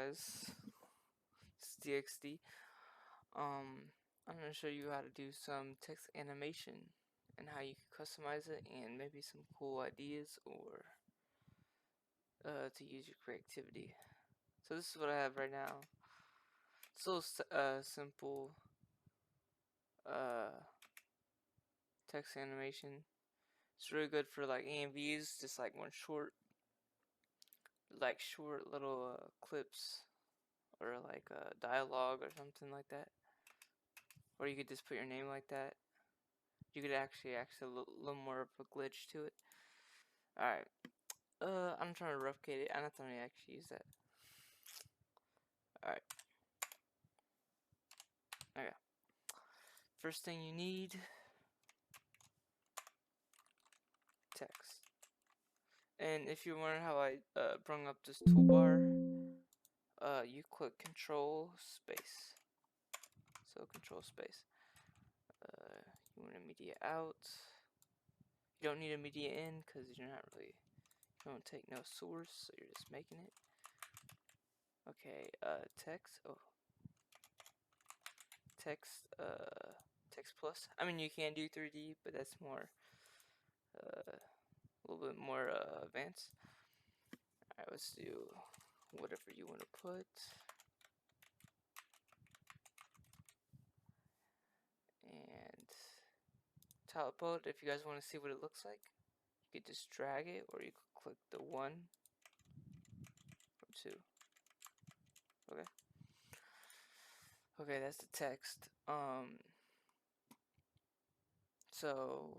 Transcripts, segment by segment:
guys, it's DXD. I'm gonna show you how to do some text animation and how you can customize it and maybe some cool ideas or to use your creativity. So this is what I have right now. It's a little simple text animation. It's really good for like AMVs, just like one short little clips or like dialogue or something like that. Or you could just put your name like that. You could actually a little more of a glitch to it. Alright. I'm trying to replicate it. I'm not trying to actually use that. Alright. Okay. First thing you need, text. And if you're wondering how I brought up this toolbar, you click Control Space. So Control Space. You want a media out. You don't need a media in because you're not really, you don't take no source, so you're just making it. Okay, text. Oh, text. Text plus. I mean, you can do 3D, but that's more, a little bit more advanced. Alright, let's do whatever you want to put. And teleport, if you guys want to see what it looks like, you could just drag it, or you could click the 1 or 2. Okay. Okay, that's the text. So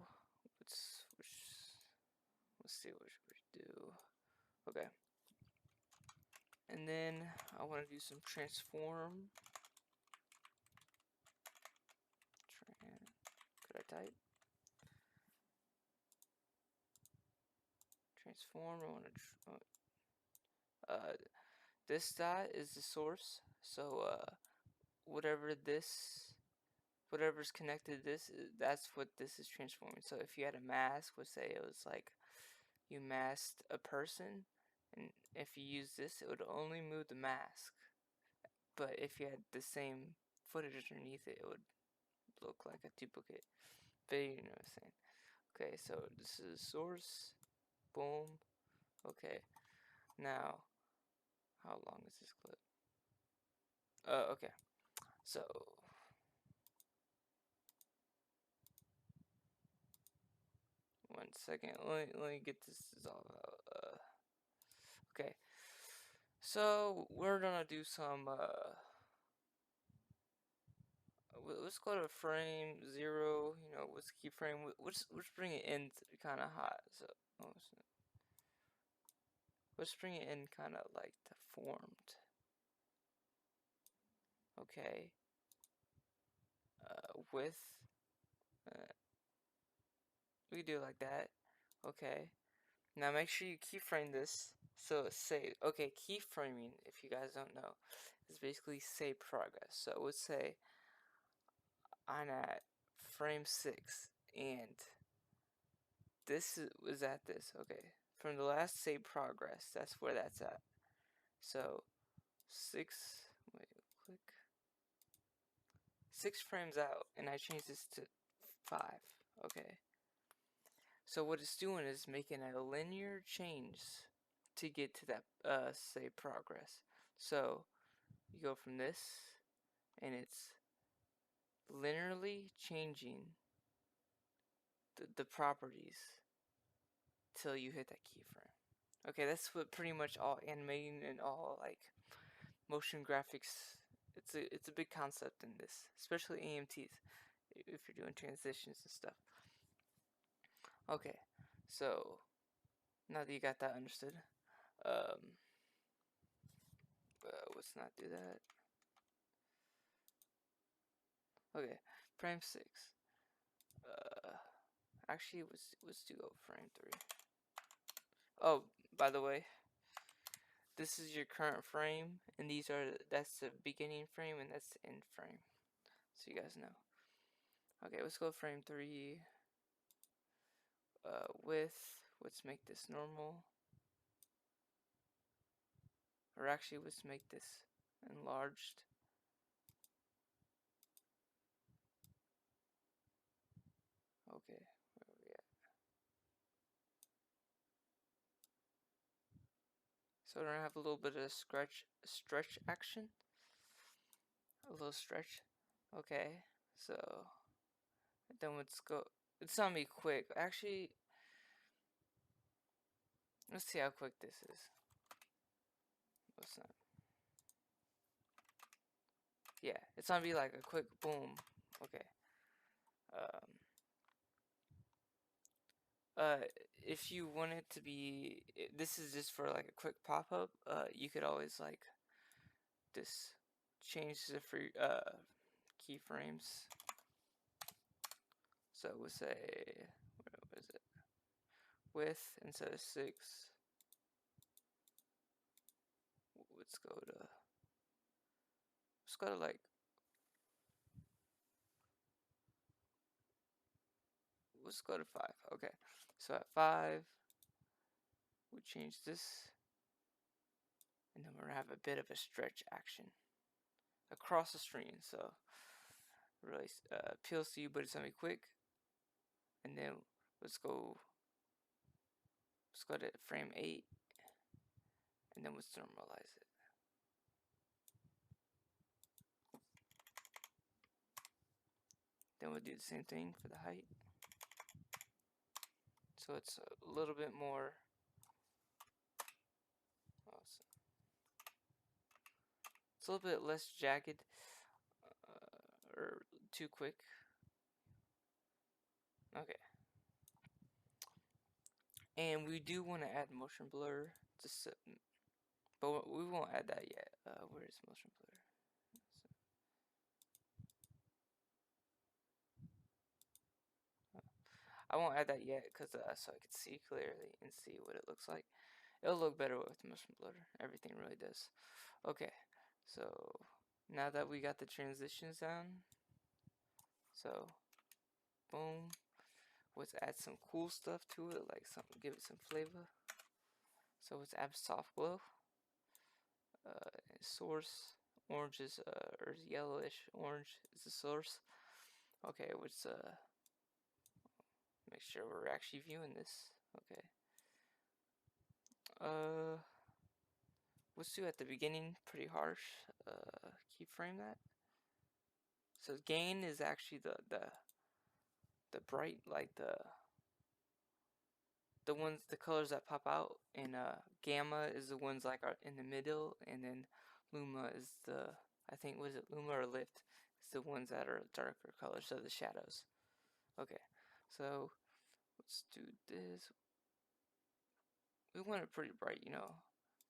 let's see what we do. Okay. And then I want to do some transform. Could I type? Transform. I want to. This dot is the source. So whatever's connected to this, that's what this is transforming. So if you had a mask, let's say it was like you masked a person, and if you use this, it would only move the mask. But if you had the same footage underneath it, it would look like a duplicate. But you know what I'm saying. Okay, so this is source. Boom. Okay. Now, how long is this clip? Okay. So, 1 second. Let me get this all out. Okay. So we're gonna do some. Let's go to frame 0. You know, let's keyframe. Let's bring it in kind of hot. So let's bring it in kind of like deformed. Okay. Width. We can do it like that. Okay. Now make sure you keyframe this. So say, okay, keyframing, if you guys don't know, is basically save progress. So let's say I'm at frame 6 and this was at this. Okay. From the last save progress, that's where that's at. So 6, wait, click. 6 frames out, and I change this to 5. Okay. So what it's doing is making a linear change to get to that save progress. So you go from this, and it's linearly changing the properties till you hit that keyframe. Okay, that's what pretty much all animating and all like motion graphics. It's a big concept in this, especially AMTs if you're doing transitions and stuff. Okay, so now that you got that understood, let's not do that. Okay, frame 6. Actually, let's do frame 3. Oh, by the way, this is your current frame, and that's the beginning frame, and that's the end frame. So you guys know. Okay, let's go frame 3. Width. Let's make this normal. Or actually, let's make this enlarged. Okay, where are we at? So we're gonna have a little bit of stretch action. A little stretch. Okay, so then let's go. It's not me quick. Actually, let's see how quick this is. What's that? Yeah, it's gonna be like a quick boom. Okay. Um. Uh. If you want it to be, this is just for like a quick pop up. You could always like this change the free keyframes. So we'll say, what is it? Width instead of 6. Let's go to like, let's go to 5. Okay, so at 5 we change this, and then we're gonna have a bit of a stretch action across the screen. So really appeals to you, but it's gonna be quick. And then let's go to frame 8, and then let's normalize it. Then we'll do the same thing for the height. So it's a little bit more. It's a little bit less jagged or too quick. Okay. And we do want to add motion blur, but we won't add that yet. Where is motion blur? I won't add that yet because so I can see clearly and see what it looks like. It'll look better with motion blur. Everything really does. Okay, so now that we got the transitions down, so boom, let's add some cool stuff to it, like something, give it some flavor. So let's add soft glow. Source orange is or yellowish orange is the source. Okay, let's make sure we're actually viewing this. Okay. Let's do at the beginning pretty harsh. Keyframe that. So gain is actually the bright, like the ones, the colors that pop out, and gamma is the ones like are in the middle, and then luma is the, I think, was it luma or lift? It's the ones that are darker colors, so the shadows. Okay, so let's do this. We want it pretty bright,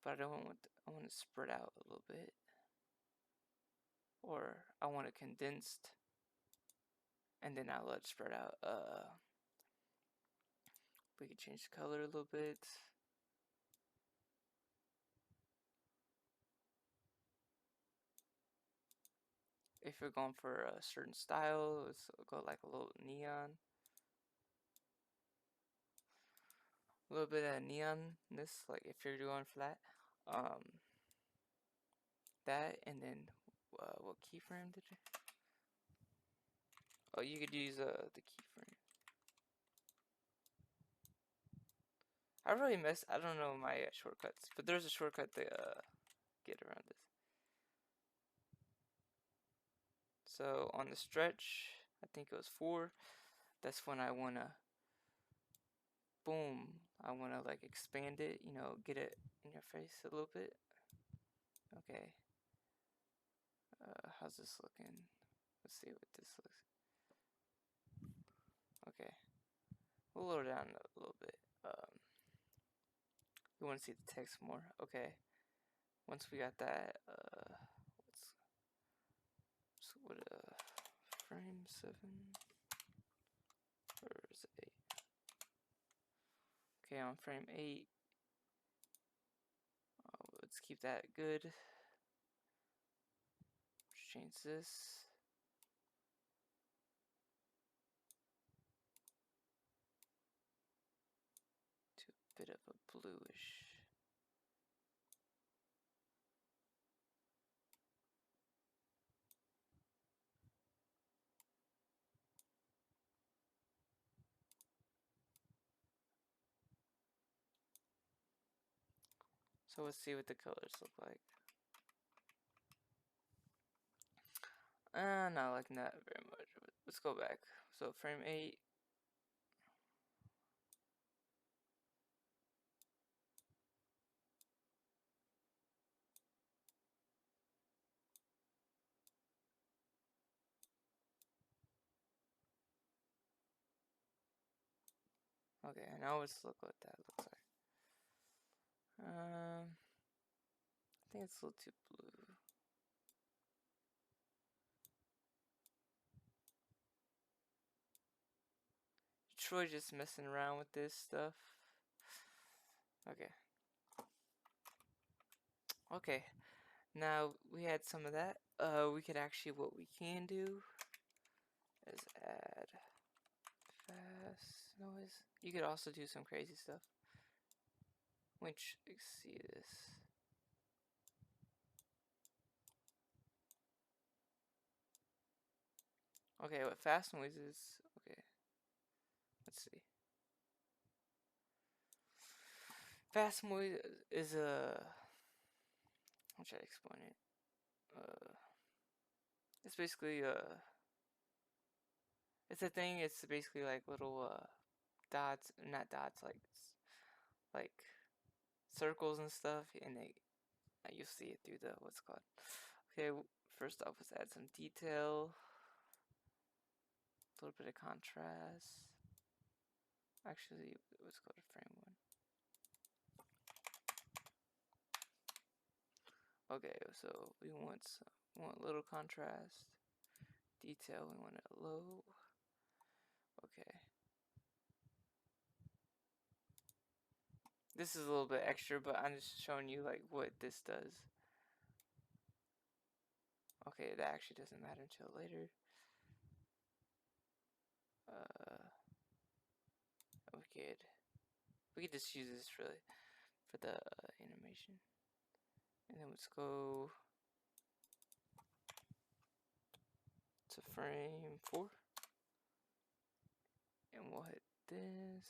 but I don't want. I want it spread out a little bit, or I want it condensed, and then I'll let it spread out. We can change the color a little bit. If you're going for a certain style, let's go like a little neon. A little bit of neonness, like if you're doing flat. That, and then what keyframe did you? Oh, you could use the keyframe. I don't know my shortcuts, but there's a shortcut to get around this. So on the stretch, I think it was 4. That's when I wanna, boom, I wanna like expand it, get it in your face a little bit. Okay. How's this looking? Let's see what this looks. Okay. We'll lower down a little bit. We want to see the text more. Okay. Once we got that, what frame 7 or is it 8? Okay, on frame 8, let's keep that good. Change this to a bit of a bluish. So let's see what the colors look like. Not liking that very much. Let's go back. So frame 8. Okay, now let's look what that looks like. I think it's a little too blue. Troy just messing around with this stuff. Okay. Okay. Now we had some of that. We could actually, what we can do is add fast noise. You could also do some crazy stuff. Which, see this. Okay, what fast noise is, okay. Let's see. Fast noise is how should I explain it? It's basically it's a thing. It's basically like little dots, not dots, like circles and stuff, and you'll see it through the what's it called. Okay, first off, let's add some detail, a little bit of contrast. Actually, let's go to frame 1. Okay, so we want a little contrast. Detail, we want it low. Okay. This is a little bit extra, but I'm just showing you like what this does. Okay, that actually doesn't matter until later. We could just use this really for the animation. And then let's go to frame 4. And we'll hit this.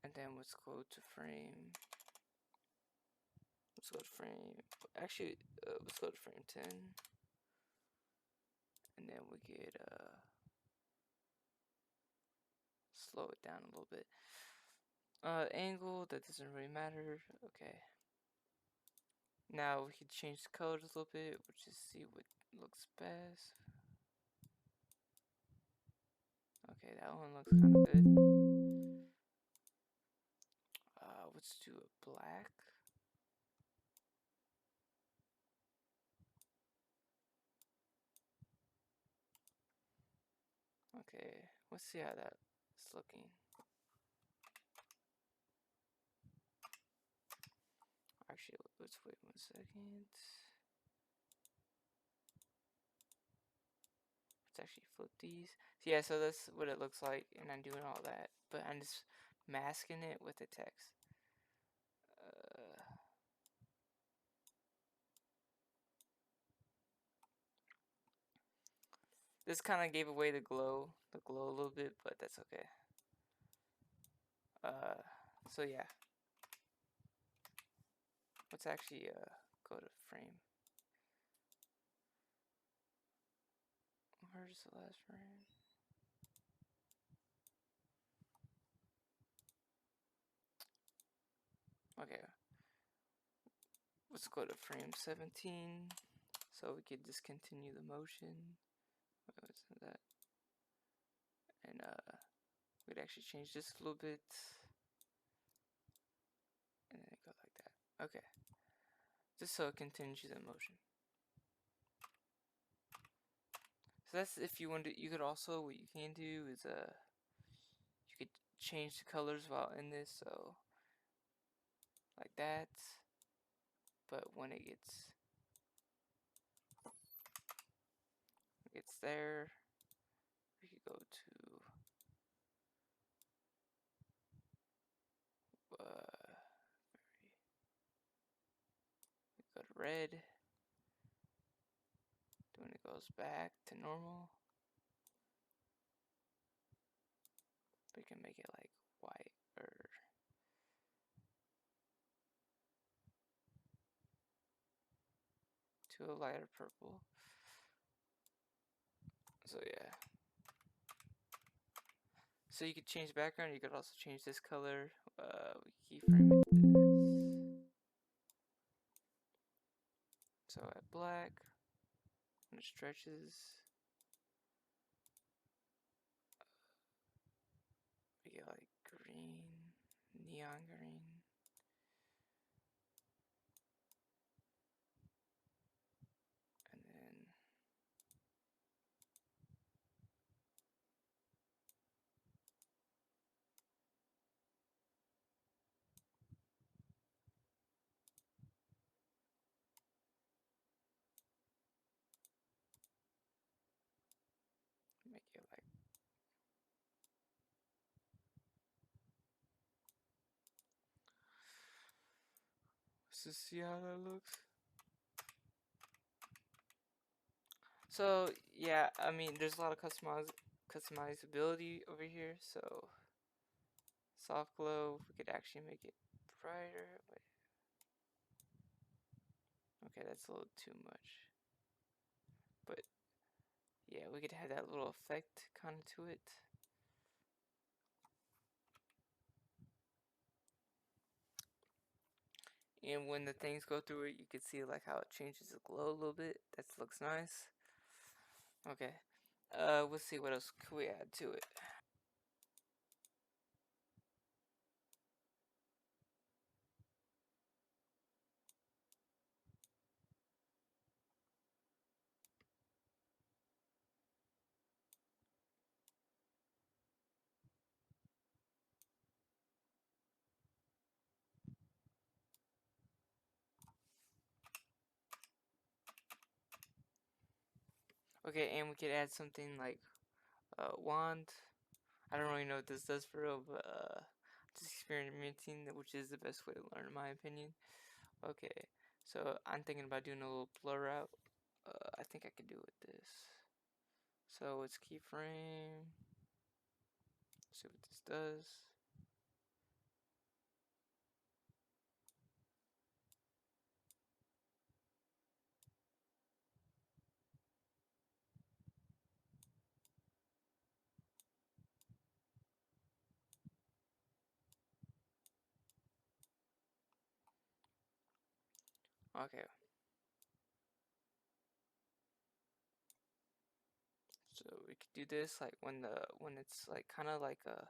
And then let's go to frame. Let's go to frame. Actually, let's go to frame 10. And then we could slow it down a little bit. Angle, that doesn't really matter. Okay. Now we can change the colors a little bit. We'll just see what looks best. Okay, that one looks kind of good. Let's do a black. Okay, let's see how that's looking. Actually, let's wait 1 second. Let's actually flip these. So yeah, so that's what it looks like, and I'm doing all that, but I'm just masking it with the text. This kind of gave away the glow a little bit, but that's okay. So yeah, let's actually go to frame. Where's the last frame? Okay, let's go to frame 17, so we could discontinue the motion. What's that? And we'd actually change this a little bit, and then it goes like that. Okay, just so it continues the motion. So that's if you want to. You could also, what you can do is you could change the colors while in this, so like that. But when it gets there, we could go to go to red. When it goes back to normal, we can make it like to a lighter purple. So yeah. So you could change background, you could also change this color. We keyframe it this. So at black, when it stretches, we get like green, neon green. And then make it like so see how that looks. So yeah, I mean there's a lot of customizability over here. So soft glow, we could actually make it brighter. Wait. Okay, that's a little too much. But yeah, we could have that little effect kind of to it. And when the things go through it, you can see like how it changes the glow a little bit. That looks nice. Okay. Let's see what else could we add to it. Okay, and we could add something like wand. I don't really know what this does for real, but just experimenting, which is the best way to learn in my opinion. Okay, so I'm thinking about doing a little blur out. I think I could do it with this. So it's keyframe. See what this does. Okay, so we could do this like when it's like kind of like a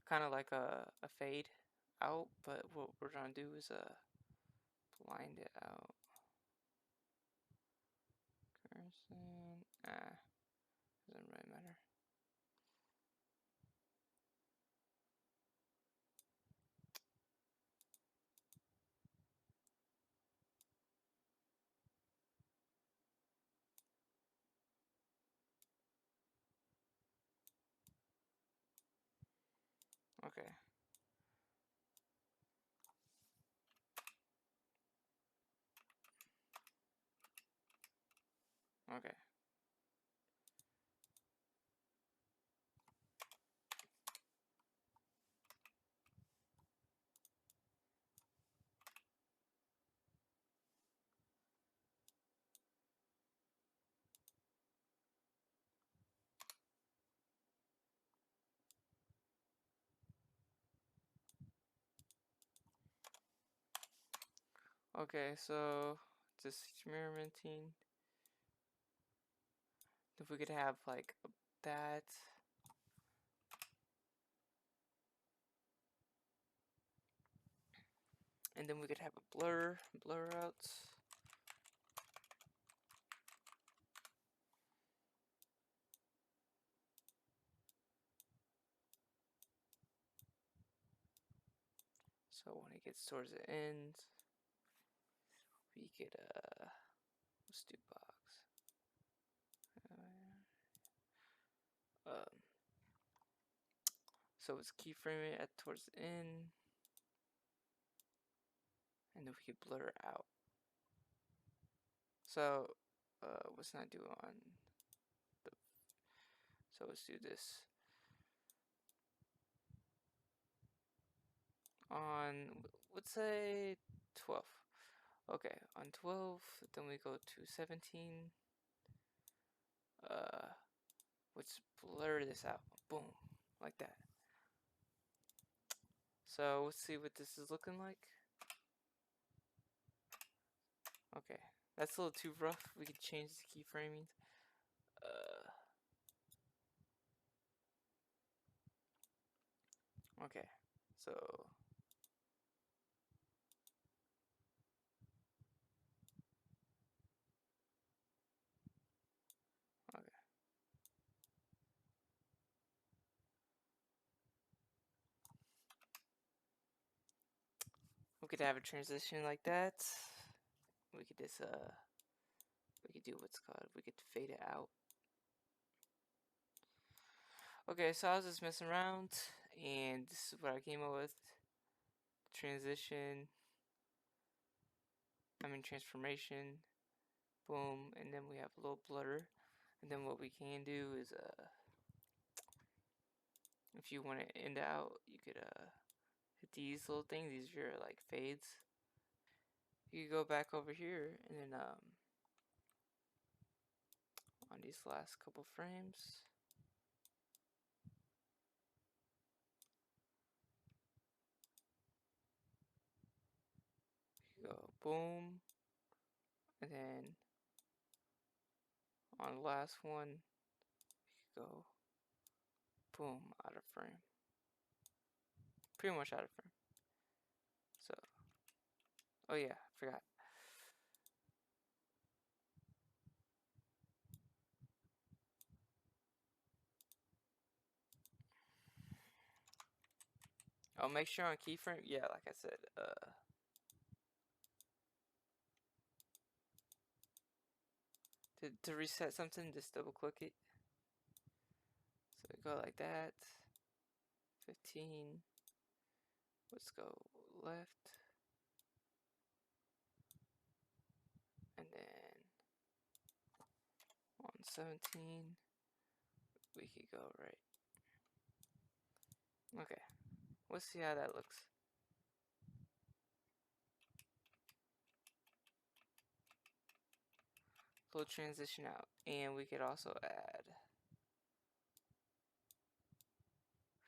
kind of like a fade out, but what we're trying to do is blind it out. Person, doesn't really matter. Okay. Okay. Okay, so just experimenting. If we could have like that. And then we could have a blur outs. So when it gets towards the end, we could let's do box. So it's keyframe it at towards the end, and then we could blur out. So let's not do on the. So let's do this on. let's say 12. Okay, on 12, then we go to 17. Uh, let's blur this out. Boom, like that. So let's see what this is looking like. Okay, that's a little too rough. We could change the keyframing. Okay, so okay, we could have a transition like that. We could just we could do what's called. We could fade it out. Okay, so I was just messing around, and this is what I came up with. Transition. Transformation. Boom, and then we have a little blur. And then what we can do is if you want to end out, you could hit these little things. These are like fades. You could go back over here and then on these last couple frames, you go boom, and then on the last one, you go boom, out of frame. Pretty much out of frame. So, oh yeah, forgot. Oh, make sure on keyframe. Yeah, like I said, to reset something, just double click it. So we go like that. 15. Let's go left. And then on 17, we could go right. Okay, let's see how that looks. Little transition out. And we could also add.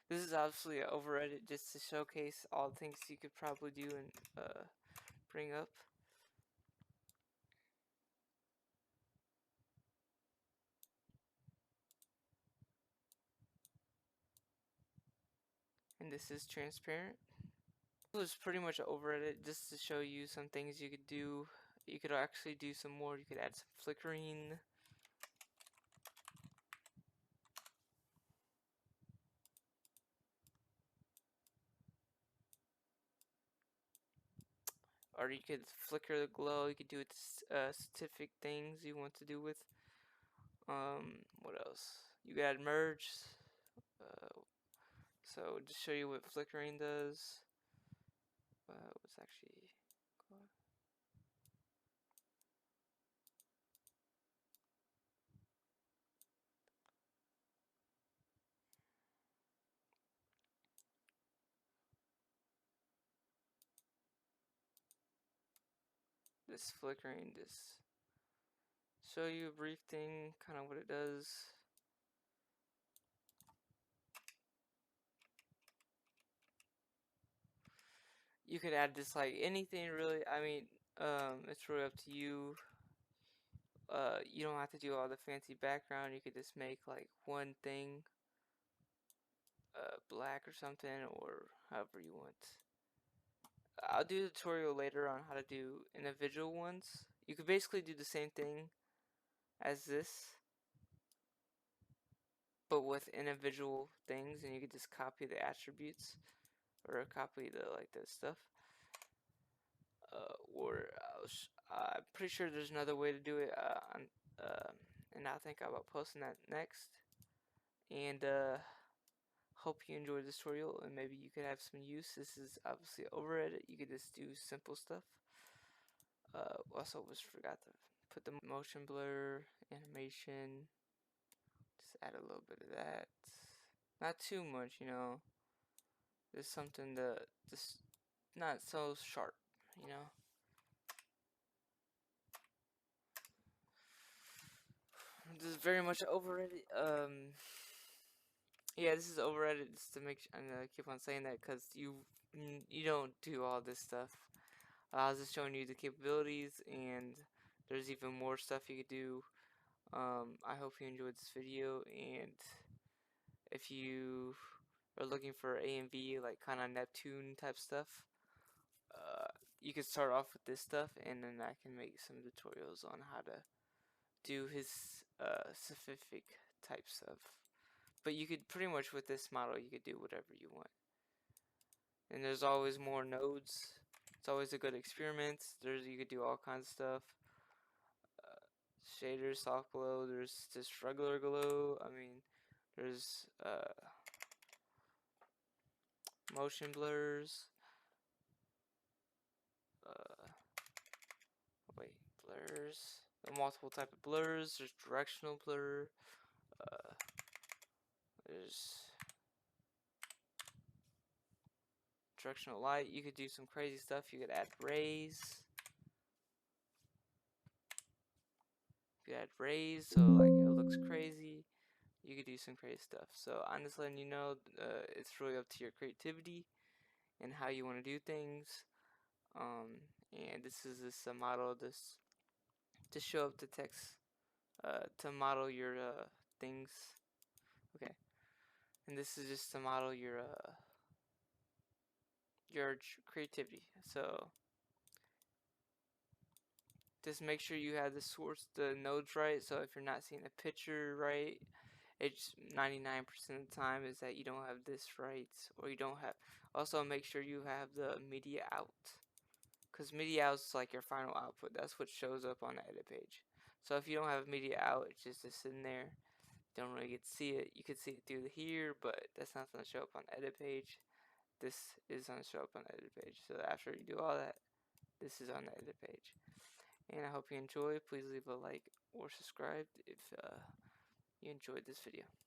This is obviously an over edit just to showcase all the things you could probably do and bring up. And this is transparent. It was pretty much an over edit just to show you some things you could do. You could actually do some more. You could add some flickering. Or you could flicker the glow. You could do it specific things you want to do with. What else? You could add merge. So just show you what flickering does. What's actually this flickering? Just show you a brief thing, kind of what it does. You could add this like anything really. It's really up to you. You don't have to do all the fancy background. You could just make like one thing black or something, or however you want. I'll do a tutorial later on how to do individual ones. You could basically do the same thing as this, but with individual things, and you could just copy the attributes or copy the stuff. Or I'm pretty sure there's another way to do it. And I think about posting that next. And hope you enjoyed this tutorial, and maybe you could have some use. This is obviously over edit. You could just do simple stuff. Also, almost forgot to put the motion blur animation. Just add a little bit of that. Not too much, you know. Just something to just not so sharp, you know. This is very much overrated. Yeah, this is overrated. Just to make I'm gonna keep on saying that because you don't do all this stuff. I was just showing you the capabilities, and there's even more stuff you could do. I hope you enjoyed this video, and if you are looking for AMV, like kind of Neptune type stuff, you can start off with this stuff, and then I can make some tutorials on how to do his specific types of. But you could pretty much with this model, you could do whatever you want. And there's always more nodes. It's always a good experiment. You could do all kinds of stuff. Shaders, soft glow. There's just regular glow. I mean, there's motion blurs. Uh, wait, blurs. Multiple type of blurs. There's directional blur. There's directional light. You could do some crazy stuff. You could add rays. You could add rays so like it looks crazy. You could do some crazy stuff. So I'm just letting you know, it's really up to your creativity and how you want to do things. And this is just a model this to show up the text, to model your things. Okay, and this is just to model your creativity. So just make sure you have the nodes right. So if you're not seeing the picture right, it's 99% of the time is that you don't have this right, or you don't have. Also, make sure you have the media out, because media out is like your final output. That's what shows up on the edit page. So if you don't have media out, it's just sitting there. Don't really get to see it. You can see it through here, but that's not going to show up on the edit page. This is going to show up on the edit page. So after you do all that, this is on the edit page. And I hope you enjoy. Please leave a like or subscribe if you enjoyed this video.